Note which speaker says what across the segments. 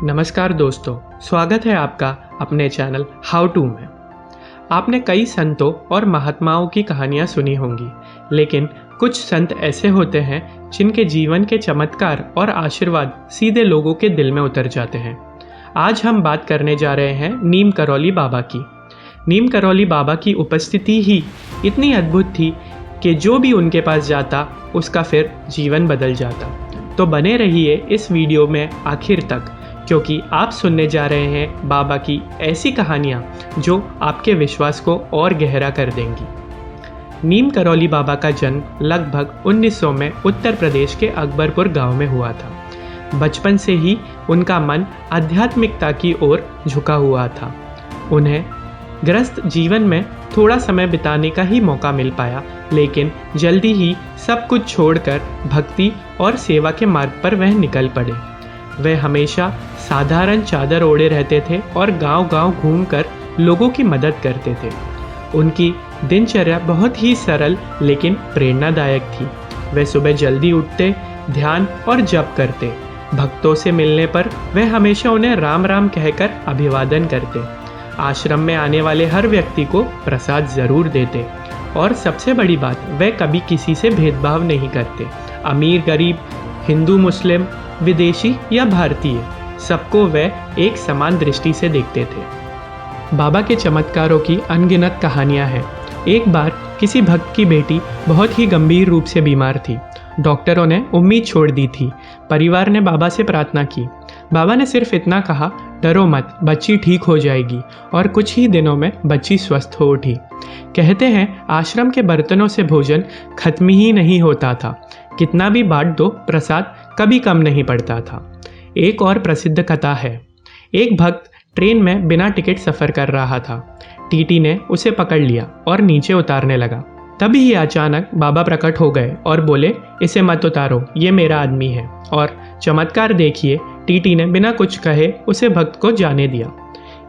Speaker 1: नमस्कार दोस्तों, स्वागत है आपका अपने चैनल हाउ टू में। आपने कई संतों और महात्माओं की कहानियाँ सुनी होंगी, लेकिन कुछ संत ऐसे होते हैं जिनके जीवन के चमत्कार और आशीर्वाद सीधे लोगों के दिल में उतर जाते हैं। आज हम बात करने जा रहे हैं नीम करौली बाबा की। नीम करौली बाबा की उपस्थिति ही इतनी अद्भुत थी कि जो भी उनके पास जाता उसका फिर जीवन बदल जाता। तो बने रहिए इस वीडियो में आखिर तक, क्योंकि आप सुनने जा रहे हैं बाबा की ऐसी कहानियाँ जो आपके विश्वास को और गहरा कर देंगी। नीम करौली बाबा का जन्म लगभग 1900 में उत्तर प्रदेश के अकबरपुर गांव में हुआ था। बचपन से ही उनका मन आध्यात्मिकता की ओर झुका हुआ था। उन्हें गृहस्थ जीवन में थोड़ा समय बिताने का ही मौका मिल पाया, लेकिन जल्दी ही सब कुछ छोड़कर भक्ति और सेवा के मार्ग पर वह निकल पड़े। वह हमेशा साधारण चादर ओढ़े रहते थे और गांव-गांव घूमकर लोगों की मदद करते थे। उनकी दिनचर्या बहुत ही सरल लेकिन प्रेरणादायक थी। वे सुबह जल्दी उठते, ध्यान और जप करते। भक्तों से मिलने पर वह हमेशा उन्हें राम राम कहकर अभिवादन करते। आश्रम में आने वाले हर व्यक्ति को प्रसाद जरूर देते और सबसे बड़ी बात, वह कभी किसी से भेदभाव नहीं करते। अमीर गरीब, हिंदू मुस्लिम, विदेशी या भारतीय, सबको वह एक समान दृष्टि से देखते थे। बाबा के चमत्कारों की अनगिनत कहानियां हैं। एक बार किसी भक्त की बेटी बहुत ही गंभीर रूप से बीमार थी। डॉक्टरों ने उम्मीद छोड़ दी थी। परिवार ने बाबा से प्रार्थना की। बाबा ने सिर्फ इतना कहा, डरो मत, बच्ची ठीक हो जाएगी। और कुछ ही दिनों में बच्ची स्वस्थ हो उठी। कहते हैं आश्रम के बर्तनों से भोजन खत्म ही नहीं होता था। कितना भी बांट दो, प्रसाद कभी कम नहीं पड़ता था। एक और प्रसिद्ध कथा है। एक भक्त ट्रेन में बिना टिकट सफ़र कर रहा था। टीटी ने उसे पकड़ लिया और नीचे उतारने लगा। तभी ही अचानक बाबा प्रकट हो गए और बोले, इसे मत उतारो, ये मेरा आदमी है। और चमत्कार देखिए, टीटी ने बिना कुछ कहे उसे भक्त को जाने दिया।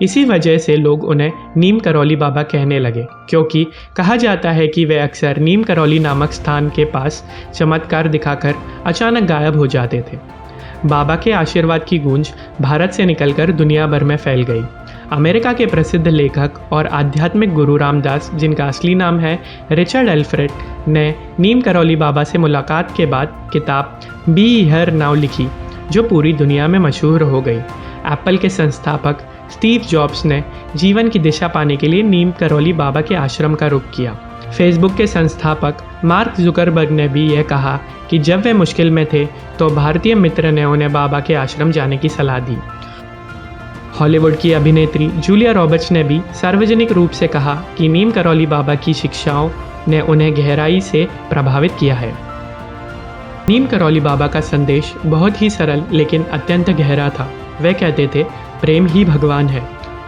Speaker 1: इसी वजह से लोग उन्हें नीम करौली बाबा कहने लगे, क्योंकि कहा जाता है कि वे अक्सर नीम करौली नामक स्थान के पास चमत्कार दिखाकर अचानक गायब हो जाते थे। बाबा के आशीर्वाद की गूंज भारत से निकलकर दुनिया भर में फैल गई। अमेरिका के प्रसिद्ध लेखक और आध्यात्मिक गुरु रामदास, जिनका असली नाम है रिचर्ड एल्फ्रेड, ने नीम करौली बाबा से मुलाकात के बाद किताब बी हियर नाउ लिखी, जो पूरी दुनिया में मशहूर हो गई। एप्पल के संस्थापक स्टीव जॉब्स ने जीवन की दिशा पाने के लिए नीम करौली बाबा के आश्रम का रुख किया। फेसबुक के संस्थापक मार्क जुकरबर्ग ने भी यह कहा कि जब वे मुश्किल में थे तो भारतीय मित्र ने उन्हें बाबा के आश्रम जाने की सलाह दी। हॉलीवुड की अभिनेत्री जूलिया रॉबर्ट्स ने भी सार्वजनिक रूप से कहा कि नीम करौली बाबा की शिक्षाओं ने उन्हें गहराई से प्रभावित किया है। नीम करौली बाबा का संदेश बहुत ही सरल लेकिन अत्यंत गहरा था। वे कहते थे, प्रेम ही भगवान है,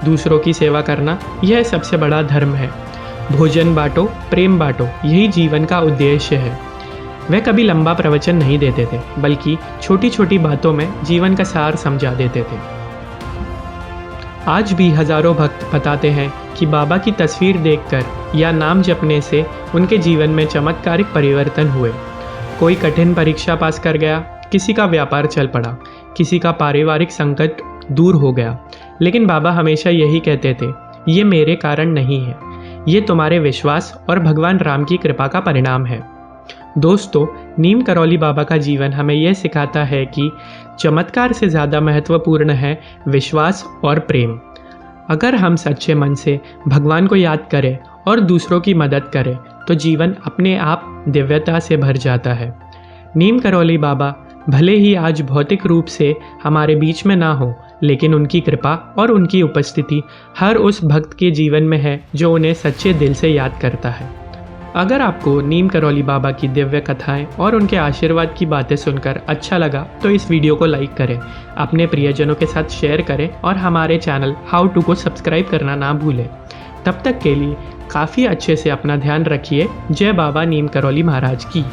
Speaker 1: दूसरों की सेवा करना यह सबसे बड़ा धर्म है। भोजन बांटो, प्रेम बांटो, यही जीवन का उद्देश्य है। वे कभी लंबा प्रवचन नहीं देते थे, बल्कि छोटी छोटी बातों में जीवन का सार समझा देते थे। आज भी हजारों भक्त बताते हैं कि बाबा की तस्वीर देखकर या नाम जपने से उनके जीवन में चमत्कारिक परिवर्तन हुए। कोई कठिन परीक्षा पास कर गया, किसी का व्यापार चल पड़ा, किसी का पारिवारिक संकट दूर हो गया। लेकिन बाबा हमेशा यही कहते थे, ये मेरे कारण नहीं है, ये तुम्हारे विश्वास और भगवान राम की कृपा का परिणाम है। दोस्तों, नीम करौली बाबा का जीवन हमें यह सिखाता है कि चमत्कार से ज़्यादा महत्वपूर्ण है विश्वास और प्रेम। अगर हम सच्चे मन से भगवान को याद करें और दूसरों की मदद करें तो जीवन अपने आप दिव्यता से भर जाता है। नीम करौली बाबा भले ही आज भौतिक रूप से हमारे बीच में ना हो, लेकिन उनकी कृपा और उनकी उपस्थिति हर उस भक्त के जीवन में है जो उन्हें सच्चे दिल से याद करता है। अगर आपको नीम करौली बाबा की दिव्य कथाएं और उनके आशीर्वाद की बातें सुनकर अच्छा लगा तो इस वीडियो को लाइक करें, अपने प्रियजनों के साथ शेयर करें और हमारे चैनल हाउ टू को सब्सक्राइब करना ना भूलें। तब तक के लिए काफ़ी अच्छे से अपना ध्यान रखिए। जय बाबा नीम करौली महाराज की।